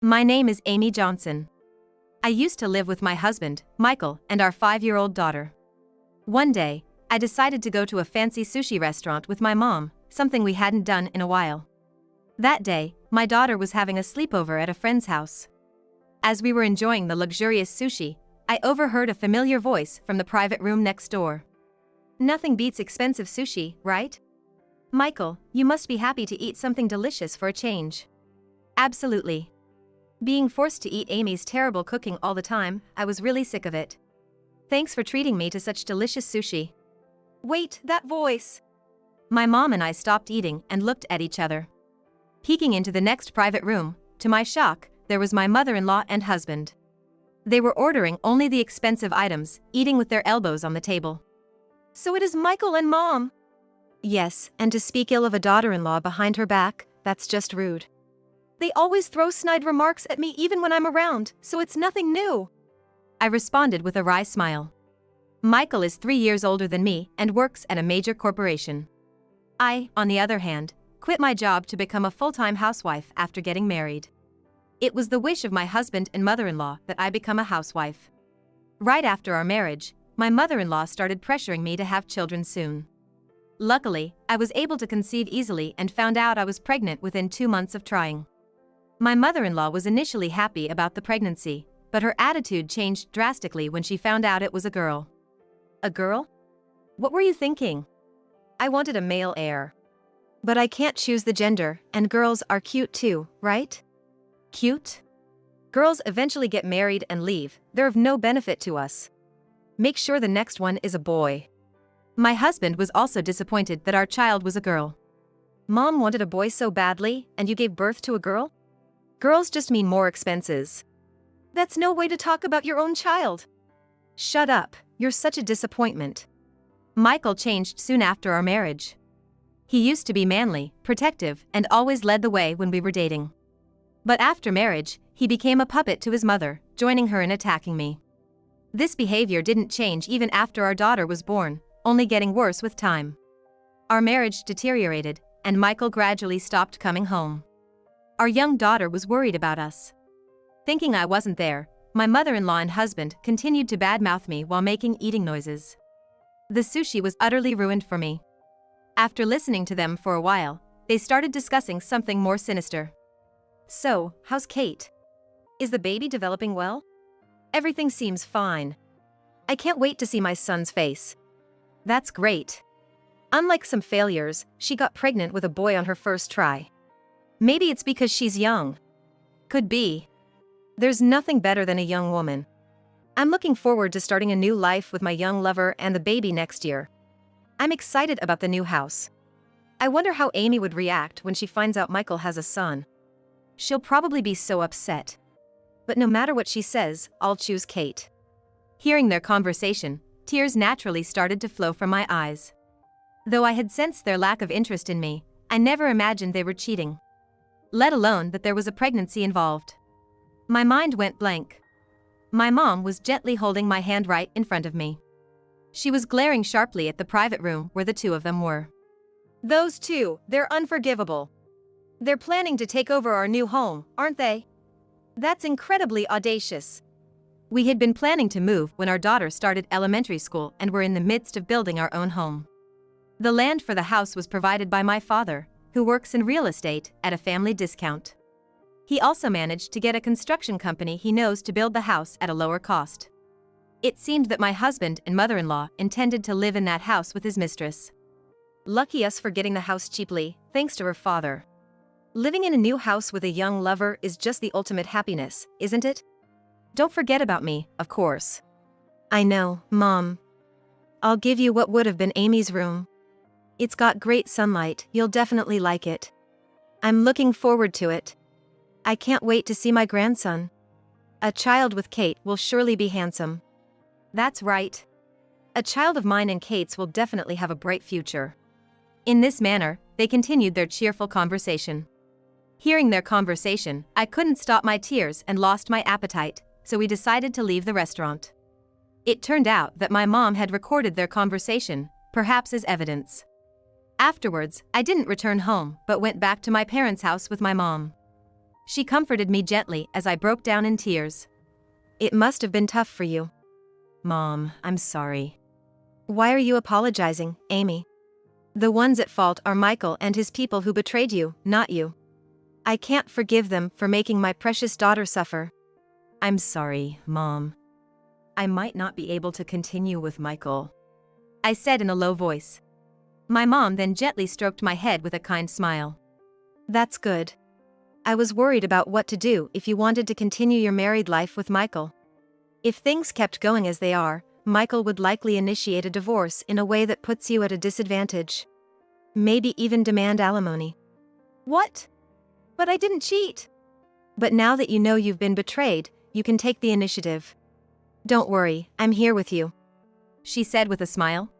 My name is Amy Johnson. I used to live with my husband, Michael, and our 5-year-old daughter. One day, I decided to go to a fancy sushi restaurant with my mom, something we hadn't done in a while. That day, my daughter was having a sleepover at a friend's house. As we were enjoying the luxurious sushi, I overheard a familiar voice from the private room next door. Nothing beats expensive sushi, right? Michael, you must be happy to eat something delicious for a change. Absolutely. Being forced to eat Amy's terrible cooking all the time, I was really sick of it. Thanks for treating me to such delicious sushi. Wait, that voice! My mom and I stopped eating and looked at each other. Peeking into the next private room, to my shock, there was my mother-in-law and husband. They were ordering only the expensive items, eating with their elbows on the table. So it is Michael and Mom! Yes, and to speak ill of a daughter-in-law behind her back, that's just rude. They always throw snide remarks at me even when I'm around, so it's nothing new. I responded with a wry smile. Michael is 3 years older than me and works at a major corporation. I, on the other hand, quit my job to become a full-time housewife after getting married. It was the wish of my husband and mother-in-law that I become a housewife. Right after our marriage, my mother-in-law started pressuring me to have children soon. Luckily, I was able to conceive easily and found out I was pregnant within 2 months of trying. My mother-in-law was initially happy about the pregnancy, but her attitude changed drastically when she found out it was a girl. A girl? What were you thinking? I wanted a male heir. But I can't choose the gender, and girls are cute too, right? Cute? Girls eventually get married and leave, they're of no benefit to us. Make sure the next one is a boy. My husband was also disappointed that our child was a girl. Mom wanted a boy so badly, and you gave birth to a girl? Girls just mean more expenses. That's no way to talk about your own child. Shut up, you're such a disappointment. Michael changed soon after our marriage. He used to be manly, protective, and always led the way when we were dating. But after marriage, he became a puppet to his mother, joining her in attacking me. This behavior didn't change even after our daughter was born, only getting worse with time. Our marriage deteriorated, and Michael gradually stopped coming home. Our young daughter was worried about us. Thinking I wasn't there, my mother-in-law and husband continued to badmouth me while making eating noises. The sushi was utterly ruined for me. After listening to them for a while, they started discussing something more sinister. So, how's Kate? Is the baby developing well? Everything seems fine. I can't wait to see my son's face. That's great. Unlike some failures, she got pregnant with a boy on her first try. Maybe it's because she's young. Could be. There's nothing better than a young woman. I'm looking forward to starting a new life with my young lover and the baby next year. I'm excited about the new house. I wonder how Amy would react when she finds out Michael has a son. She'll probably be so upset. But no matter what she says, I'll choose Kate. Hearing their conversation, tears naturally started to flow from my eyes. Though I had sensed their lack of interest in me, I never imagined they were cheating. Let alone that there was a pregnancy involved. My mind went blank. My mom was gently holding my hand right in front of me. She was glaring sharply at the private room where the two of them were. Those two, they're unforgivable. They're planning to take over our new home, aren't they? That's incredibly audacious. We had been planning to move when our daughter started elementary school and were in the midst of building our own home. The land for the house was provided by my father, who works in real estate at a family discount. He also managed to get a construction company he knows to build the house at a lower cost. It seemed that my husband and mother-in-law intended to live in that house with his mistress. Lucky us for getting the house cheaply, thanks to her father. Living in a new house with a young lover is just the ultimate happiness, isn't it? Don't forget about me, of course. I know, Mom. I'll give you what would have been Amy's room. It's got great sunlight, you'll definitely like it. I'm looking forward to it. I can't wait to see my grandson. A child with Kate will surely be handsome. That's right. A child of mine and Kate's will definitely have a bright future. In this manner, they continued their cheerful conversation. Hearing their conversation, I couldn't stop my tears and lost my appetite, so we decided to leave the restaurant. It turned out that my mom had recorded their conversation, perhaps as evidence. Afterwards, I didn't return home but went back to my parents' house with my mom. She comforted me gently as I broke down in tears. It must have been tough for you. Mom, I'm sorry. Why are you apologizing, Amy? The ones at fault are Michael and his people who betrayed you, not you. I can't forgive them for making my precious daughter suffer. I'm sorry, Mom. I might not be able to continue with Michael, I said in a low voice. My mom then gently stroked my head with a kind smile. That's good. I was worried about what to do if you wanted to continue your married life with Michael. If things kept going as they are, Michael would likely initiate a divorce in a way that puts you at a disadvantage. Maybe even demand alimony. What? But I didn't cheat. But now that you know you've been betrayed, you can take the initiative. Don't worry, I'm here with you, she said with a smile.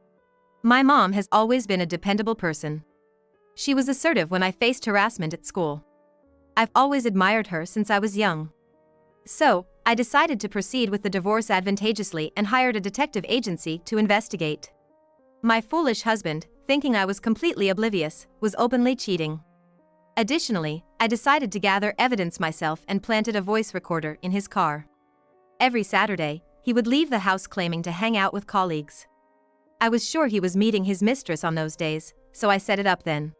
My mom has always been a dependable person. She was assertive when I faced harassment at school. I've always admired her since I was young. So, I decided to proceed with the divorce advantageously and hired a detective agency to investigate. My foolish husband, thinking I was completely oblivious, was openly cheating. Additionally, I decided to gather evidence myself and planted a voice recorder in his car. Every Saturday, he would leave the house claiming to hang out with colleagues. I was sure he was meeting his mistress on those days, so I set it up then.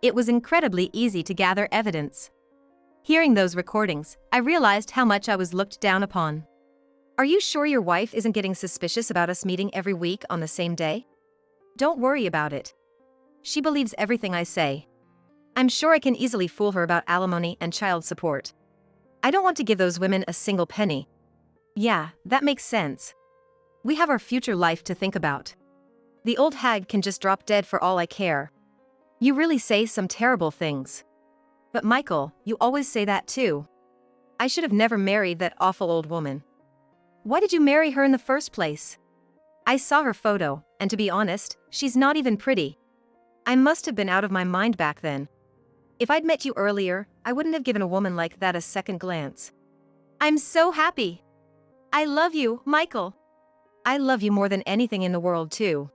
It was incredibly easy to gather evidence. Hearing those recordings, I realized how much I was looked down upon. Are you sure your wife isn't getting suspicious about us meeting every week on the same day? Don't worry about it. She believes everything I say. I'm sure I can easily fool her about alimony and child support. I don't want to give those women a single penny. Yeah, that makes sense. We have our future life to think about. The old hag can just drop dead for all I care. You really say some terrible things. But Michael, you always say that too. I should have never married that awful old woman. Why did you marry her in the first place? I saw her photo, and to be honest, she's not even pretty. I must have been out of my mind back then. If I'd met you earlier, I wouldn't have given a woman like that a second glance. I'm so happy. I love you, Michael. I love you more than anything in the world too.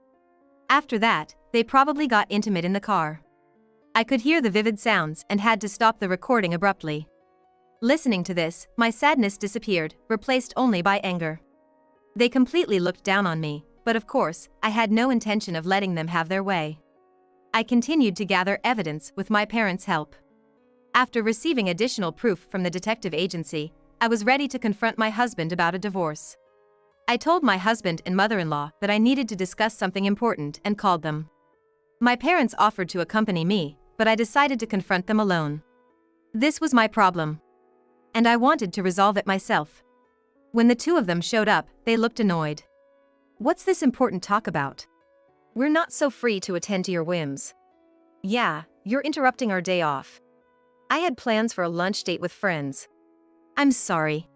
After that, they probably got intimate in the car. I could hear the vivid sounds and had to stop the recording abruptly. Listening to this, my sadness disappeared, replaced only by anger. They completely looked down on me, but of course, I had no intention of letting them have their way. I continued to gather evidence with my parents' help. After receiving additional proof from the detective agency, I was ready to confront my husband about a divorce. I told my husband and mother-in-law that I needed to discuss something important and called them. My parents offered to accompany me, but I decided to confront them alone. This was my problem, and I wanted to resolve it myself. When the two of them showed up, they looked annoyed. What's this important talk about? We're not so free to attend to your whims. Yeah, you're interrupting our day off. I had plans for a lunch date with friends. I'm sorry.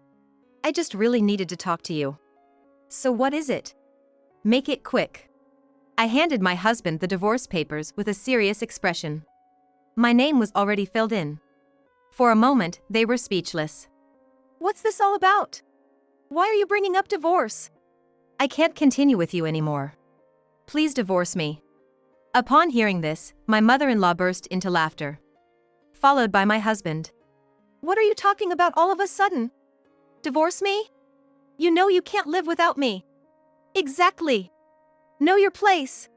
I just really needed to talk to you. So what is it? Make it quick. I handed my husband the divorce papers with a serious expression. My name was already filled in. For a moment, they were speechless. What's this all about? Why are you bringing up divorce? I can't continue with you anymore. Please divorce me. Upon hearing this, my mother-in-law burst into laughter, followed by my husband. What are you talking about all of a sudden? Divorce me? You know you can't live without me. Exactly. Know your place.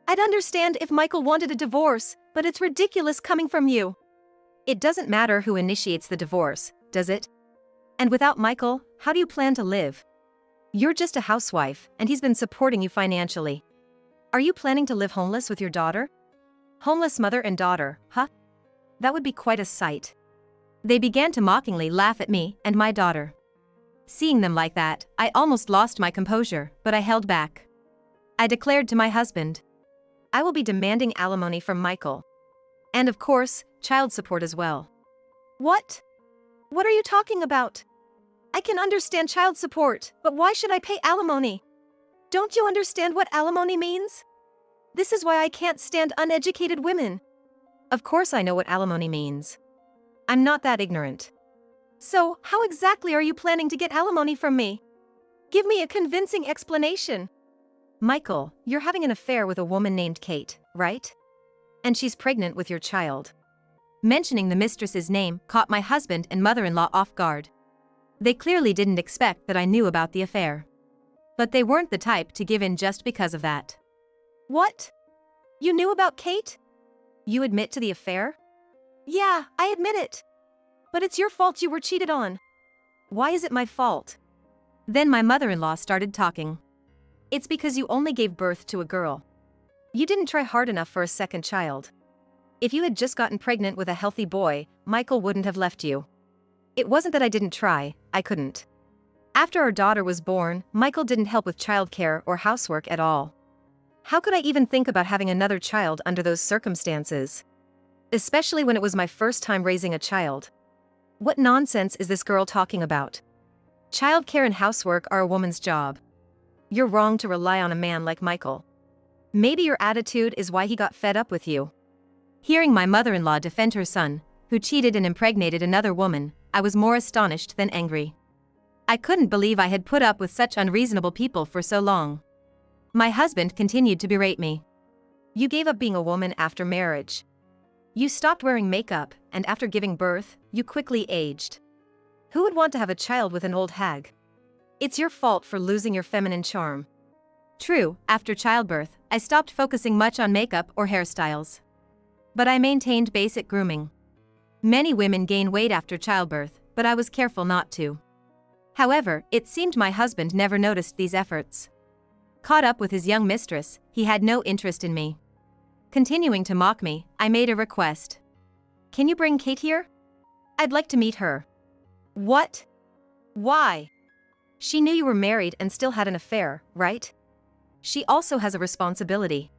I'd understand if Michael wanted a divorce, but it's ridiculous coming from you. It doesn't matter who initiates the divorce, does it? And without Michael, how do you plan to live? You're just a housewife, and he's been supporting you financially. Are you planning to live homeless with your daughter? Homeless mother and daughter, huh? That would be quite a sight. They began to mockingly laugh at me and my daughter. Seeing them like that, I almost lost my composure, but I held back. I declared to my husband, I will be demanding alimony from Michael. And of course, child support as well. What? What are you talking about? I can understand child support, but why should I pay alimony? Don't you understand what alimony means? This is why I can't stand uneducated women. Of course I know what alimony means. I'm not that ignorant. So, how exactly are you planning to get alimony from me? Give me a convincing explanation. Michael, you're having an affair with a woman named Kate, right? And she's pregnant with your child. Mentioning the mistress's name caught my husband and mother-in-law off guard. They clearly didn't expect that I knew about the affair. But they weren't the type to give in just because of that. What? You knew about Kate? You admit to the affair? Yeah, I admit it. But it's your fault you were cheated on. Why is it my fault? Then my mother-in-law started talking. It's because you only gave birth to a girl. You didn't try hard enough for a second child. If you had just gotten pregnant with a healthy boy, Michael wouldn't have left you. It wasn't that I didn't try, I couldn't. After our daughter was born, Michael didn't help with childcare or housework at all. How could I even think about having another child under those circumstances? Especially when it was my first time raising a child. What nonsense is this girl talking about? Childcare and housework are a woman's job. You're wrong to rely on a man like Michael. Maybe your attitude is why he got fed up with you. Hearing my mother-in-law defend her son, who cheated and impregnated another woman, I was more astonished than angry. I couldn't believe I had put up with such unreasonable people for so long. My husband continued to berate me. You gave up being a woman after marriage. You stopped wearing makeup, and after giving birth, you quickly aged. Who would want to have a child with an old hag? It's your fault for losing your feminine charm. True, after childbirth, I stopped focusing much on makeup or hairstyles. But I maintained basic grooming. Many women gain weight after childbirth, but I was careful not to. However, it seemed my husband never noticed these efforts. Caught up with his young mistress, he had no interest in me. Continuing to mock me, I made a request. Can you bring Kate here? I'd like to meet her. What? Why? She knew you were married and still had an affair, right? She also has a responsibility.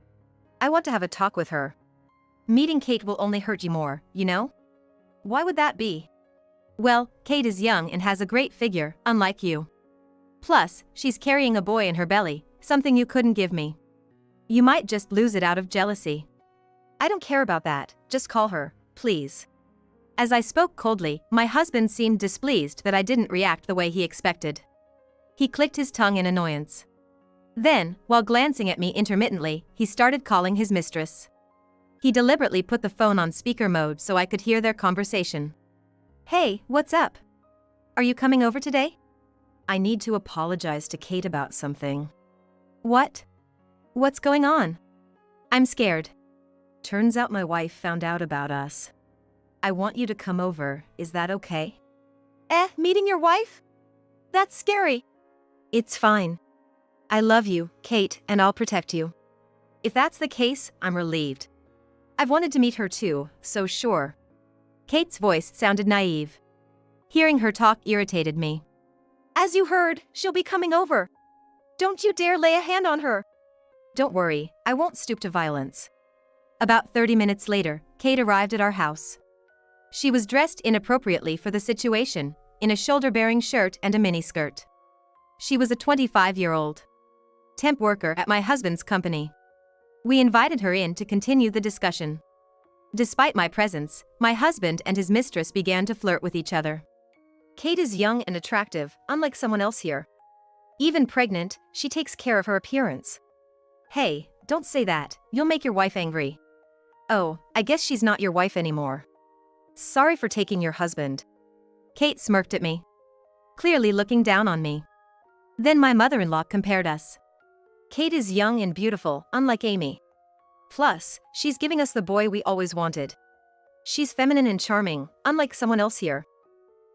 I want to have a talk with her. Meeting Kate will only hurt you more, you know? Why would that be? Well, Kate is young and has a great figure, unlike you. Plus, she's carrying a boy in her belly, something you couldn't give me. You might just lose it out of jealousy. I don't care about that, just call her, please. As I spoke coldly, my husband seemed displeased that I didn't react the way he expected. He clicked his tongue in annoyance. Then, while glancing at me intermittently, he started calling his mistress. He deliberately put the phone on speaker mode so I could hear their conversation. Hey, what's up? Are you coming over today? I need to apologize to Kate about something. What? What's going on? I'm scared. Turns out my wife found out about us. I want you to come over, is that okay? Meeting your wife? That's scary. It's fine. I love you, Kate, and I'll protect you. If that's the case, I'm relieved. I've wanted to meet her too, so sure. Kate's voice sounded naive. Hearing her talk irritated me. As you heard, she'll be coming over. Don't you dare lay a hand on her. Don't worry, I won't stoop to violence. About 30 minutes later, Kate arrived at our house. She was dressed inappropriately for the situation, in a shoulder-bearing shirt and a miniskirt. She was a 25-year-old temp worker at my husband's company. We invited her in to continue the discussion. Despite my presence, my husband and his mistress began to flirt with each other. Kate is young and attractive, unlike someone else here. Even pregnant, she takes care of her appearance. Hey, don't say that, you'll make your wife angry. Oh, I guess she's not your wife anymore. Sorry for taking your husband. Kate smirked at me, clearly looking down on me. Then my mother-in-law compared us. Kate is young and beautiful, unlike Amy. Plus, she's giving us the boy we always wanted. She's feminine and charming, unlike someone else here.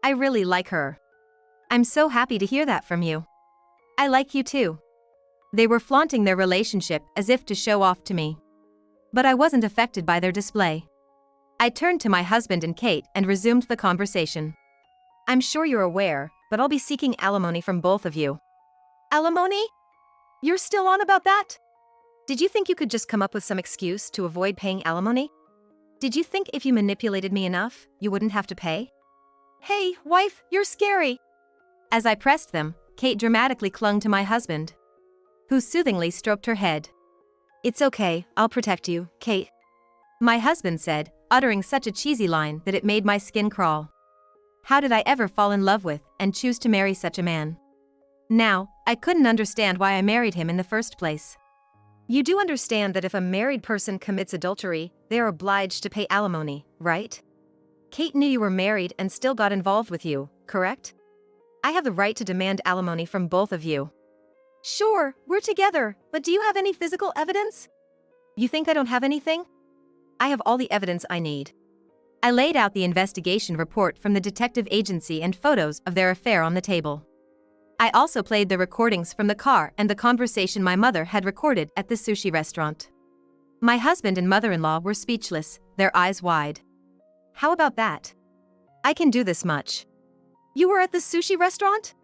I really like her. I'm so happy to hear that from you. I like you too. They were flaunting their relationship as if to show off to me. But I wasn't affected by their display. I turned to my husband and Kate and resumed the conversation. I'm sure you're aware, but I'll be seeking alimony from both of you. Alimony? You're still on about that? Did you think you could just come up with some excuse to avoid paying alimony? Did you think if you manipulated me enough, you wouldn't have to pay? Hey, wife, you're scary. As I pressed them, Kate dramatically clung to my husband, who soothingly stroked her head. It's okay, I'll protect you, Kate. My husband said, uttering such a cheesy line that it made my skin crawl. How did I ever fall in love with and choose to marry such a man? Now, I couldn't understand why I married him in the first place. You do understand that if a married person commits adultery, they are obliged to pay alimony, right? Kate knew you were married and still got involved with you, correct? I have the right to demand alimony from both of you. Sure, we're together, but do you have any physical evidence? You think I don't have anything? I have all the evidence I need. I laid out the investigation report from the detective agency and photos of their affair on the table. I also played the recordings from the car and the conversation my mother had recorded at the sushi restaurant. My husband and mother-in-law were speechless, their eyes wide. How about that? I can do this much. You were at the sushi restaurant?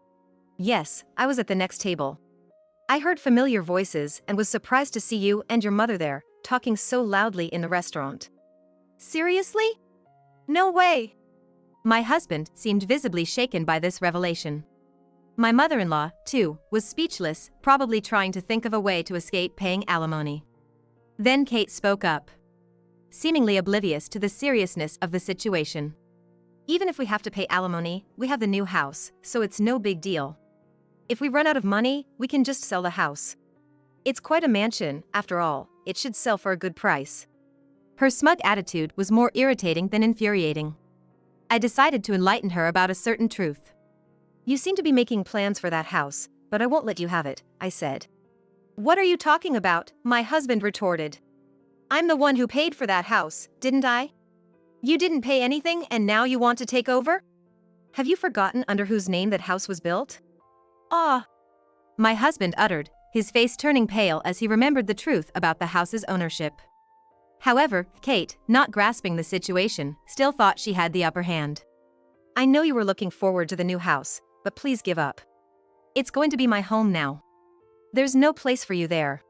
Yes, I was at the next table. I heard familiar voices and was surprised to see you and your mother there, talking so loudly in the restaurant. Seriously? No way. My husband seemed visibly shaken by this revelation. My mother-in-law, too, was speechless, probably trying to think of a way to escape paying alimony. Then Kate spoke up, seemingly oblivious to the seriousness of the situation. Even if we have to pay alimony, we have the new house, so it's no big deal. If we run out of money, we can just sell the house. It's quite a mansion, after all, it should sell for a good price. Her smug attitude was more irritating than infuriating. I decided to enlighten her about a certain truth. You seem to be making plans for that house, but I won't let you have it, I said. What are you talking about? My husband retorted. I'm the one who paid for that house, didn't I? You didn't pay anything and now you want to take over? Have you forgotten under whose name that house was built? Ah, my husband uttered, his face turning pale as he remembered the truth about the house's ownership. However, Kate, not grasping the situation, still thought she had the upper hand. I know you were looking forward to the new house, but please give up. It's going to be my home now. There's no place for you there.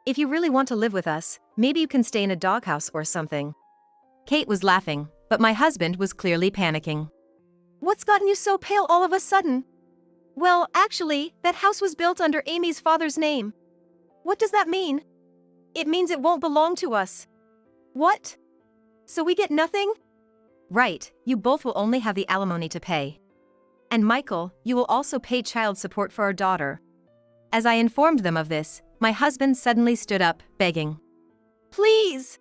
If you really want to live with us, maybe you can stay in a doghouse or something. Kate was laughing, but my husband was clearly panicking. What's gotten you so pale all of a sudden? Well, actually, that house was built under Amy's father's name. What does that mean? It means it won't belong to us. What? So we get nothing? Right, you both will only have the alimony to pay. And Michael, you will also pay child support for our daughter. As I informed them of this, my husband suddenly stood up, begging. Please!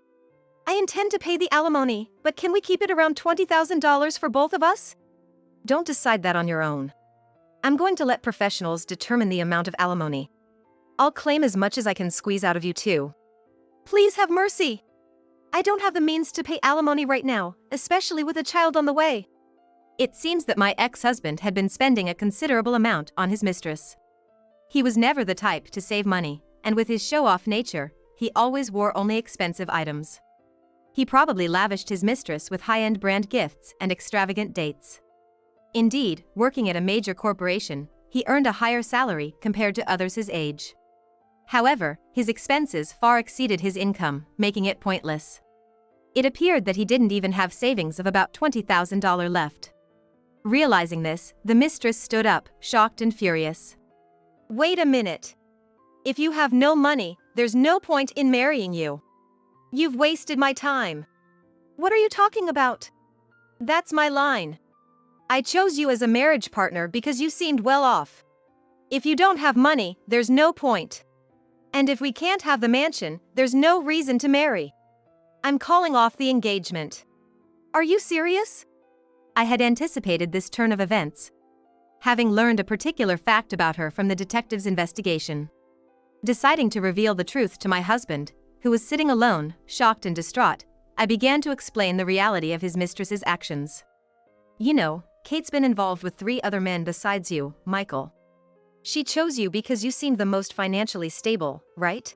I intend to pay the alimony, but can we keep it around $20,000 for both of us? Don't decide that on your own. I'm going to let professionals determine the amount of alimony. I'll claim as much as I can squeeze out of you too. Please have mercy. I don't have the means to pay alimony right now, especially with a child on the way. It seems that my ex-husband had been spending a considerable amount on his mistress. He was never the type to save money, and with his show-off nature, he always wore only expensive items. He probably lavished his mistress with high-end brand gifts and extravagant dates. Indeed, working at a major corporation, he earned a higher salary compared to others his age. However, his expenses far exceeded his income, making it pointless. It appeared that he didn't even have savings of about $20,000 left. Realizing this, the mistress stood up, shocked and furious. Wait a minute. If you have no money, there's no point in marrying you. You've wasted my time. What are you talking about? That's my line. I chose you as a marriage partner because you seemed well off. If you don't have money, there's no point. And if we can't have the mansion, there's no reason to marry. I'm calling off the engagement. Are you serious? I had anticipated this turn of events, having learned a particular fact about her from the detective's investigation. Deciding to reveal the truth to my husband, who was sitting alone, shocked and distraught, I began to explain the reality of his mistress's actions. You know, Kate's been involved with 3 other men besides you, Michael. She chose you because you seemed the most financially stable, right?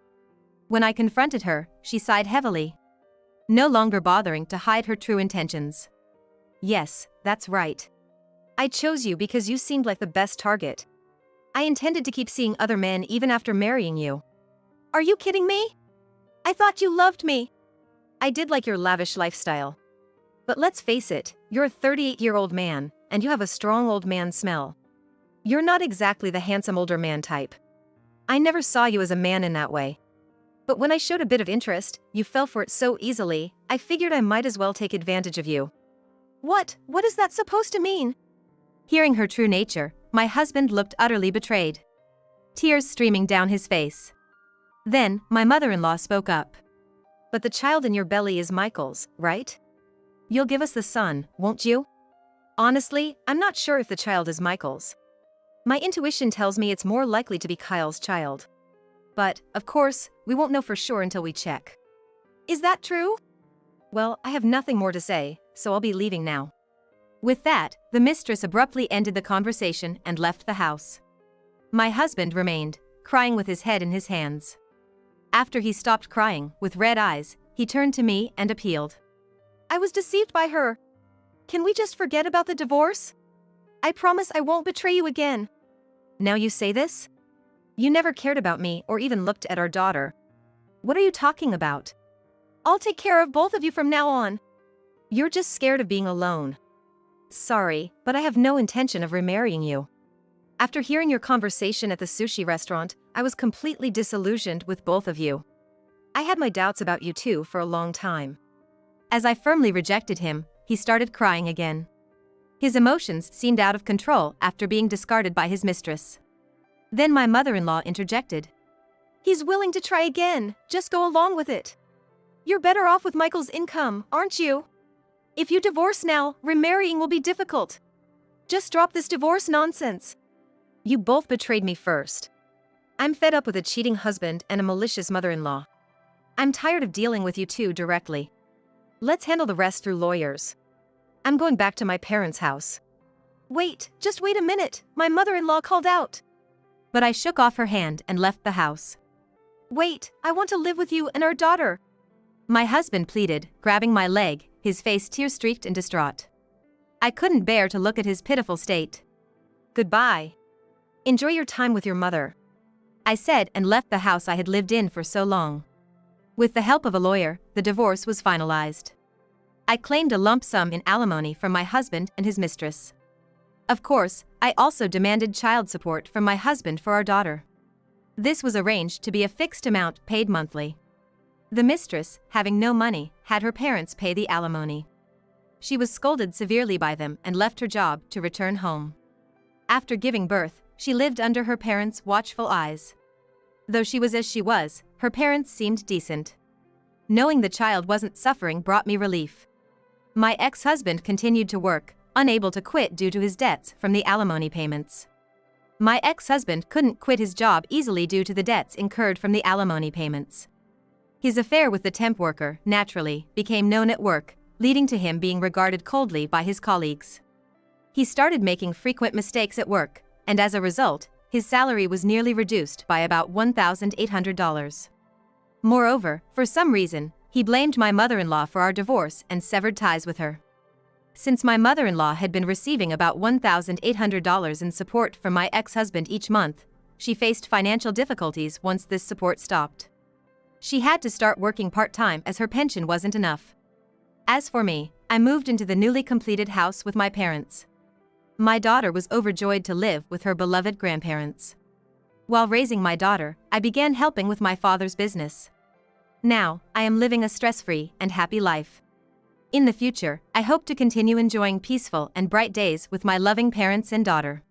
When I confronted her, she sighed heavily, no longer bothering to hide her true intentions. Yes, that's right. I chose you because you seemed like the best target. I intended to keep seeing other men even after marrying you. Are you kidding me? I thought you loved me. I did like your lavish lifestyle. But let's face it, you're a 38-year-old man, and you have a strong old man smell. You're not exactly the handsome older man type. I never saw you as a man in that way. But when I showed a bit of interest, you fell for it so easily, I figured I might as well take advantage of you. What is that supposed to mean? Hearing her true nature, my husband looked utterly betrayed, tears streaming down his face. Then, my mother-in-law spoke up. But the child in your belly is Michael's, right? You'll give us the son, won't you? Honestly, I'm not sure if the child is Michael's. My intuition tells me it's more likely to be Kyle's child. But, of course, we won't know for sure until we check. Is that true? Well, I have nothing more to say, so I'll be leaving now. With that, the mistress abruptly ended the conversation and left the house. My husband remained, crying with his head in his hands. After he stopped crying, with red eyes, he turned to me and appealed. I was deceived by her. Can we just forget about the divorce? I promise I won't betray you again. Now you say this? You never cared about me or even looked at our daughter. What are you talking about? I'll take care of both of you from now on. You're just scared of being alone. Sorry, but I have no intention of remarrying you. After hearing your conversation at the sushi restaurant, I was completely disillusioned with both of you. I had my doubts about you two for a long time. As I firmly rejected him, he started crying again. His emotions seemed out of control after being discarded by his mistress. Then my mother-in-law interjected. He's willing to try again, just go along with it. You're better off with Michael's income, aren't you? If you divorce now, remarrying will be difficult. Just drop this divorce nonsense. You both betrayed me first. I'm fed up with a cheating husband and a malicious mother-in-law. I'm tired of dealing with you two directly. Let's handle the rest through lawyers. I'm going back to my parents' house. Wait, just wait a minute, my mother-in-law called out. But I shook off her hand and left the house. Wait, I want to live with you and our daughter. My husband pleaded, grabbing my leg, his face tear-streaked and distraught. I couldn't bear to look at his pitiful state. Goodbye. Enjoy your time with your mother, I said and left the house I had lived in for so long. With the help of a lawyer, the divorce was finalized. I claimed a lump sum in alimony from my husband and his mistress. Of course, I also demanded child support from my husband for our daughter. This was arranged to be a fixed amount paid monthly. The mistress, having no money, had her parents pay the alimony. She was scolded severely by them and left her job to return home. After giving birth, she lived under her parents' watchful eyes. Though she was as she was, her parents seemed decent. Knowing the child wasn't suffering brought me relief. My ex-husband continued to work, unable to quit due to his debts from the alimony payments. My ex-husband couldn't quit his job easily due to the debts incurred from the alimony payments. His affair with the temp worker, naturally, became known at work, leading to him being regarded coldly by his colleagues. He started making frequent mistakes at work, and as a result, his salary was nearly reduced by about $1,800. Moreover, for some reason, he blamed my mother-in-law for our divorce and severed ties with her. Since my mother-in-law had been receiving about $1,800 in support from my ex-husband each month, she faced financial difficulties once this support stopped. She had to start working part-time as her pension wasn't enough. As for me, I moved into the newly completed house with my parents. My daughter was overjoyed to live with her beloved grandparents. While raising my daughter, I began helping with my father's business. Now, I am living a stress-free and happy life. In the future, I hope to continue enjoying peaceful and bright days with my loving parents and daughter.